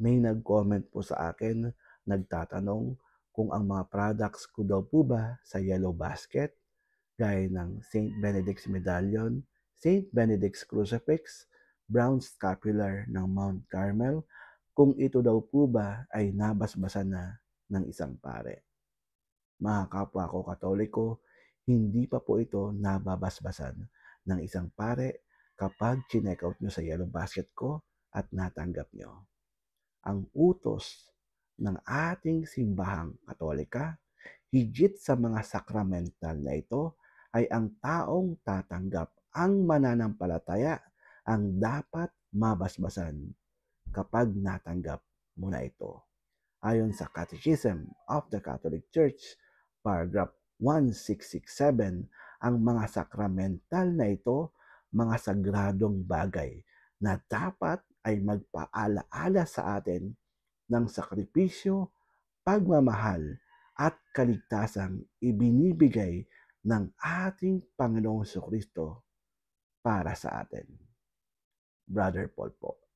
May nag-comment po sa akin, nagtatanong kung ang mga products ko daw po ba sa Yellow Basket, gaya ng Saint Benedict's Medallion, Saint Benedict's Crucifix, Brown Scapular ng Mount Carmel, kung ito daw po ba ay nabasbasan na ng isang pare. Mga kapwa ko Katoliko, hindi pa po ito nababasbasan ng isang pare kapag chinek out nyo sa Yellow Basket ko at natanggap nyo. Ang utos ng ating simbahang Katolika, higit sa mga sakramental na ito, ay ang taong tatanggap ang mananampalataya ang dapat mabasbasan kapag natanggap mo na ito. Ayon sa Catechism of the Catholic Church, paragraph 1667, ang mga sakramental na ito, mga sagradong bagay na dapat ay magpaalaala sa atin ng sakripisyo, pagmamahal at kaligtasang ibinibigay ng ating Panginoong Jesucristo para sa atin. Brother Paul po.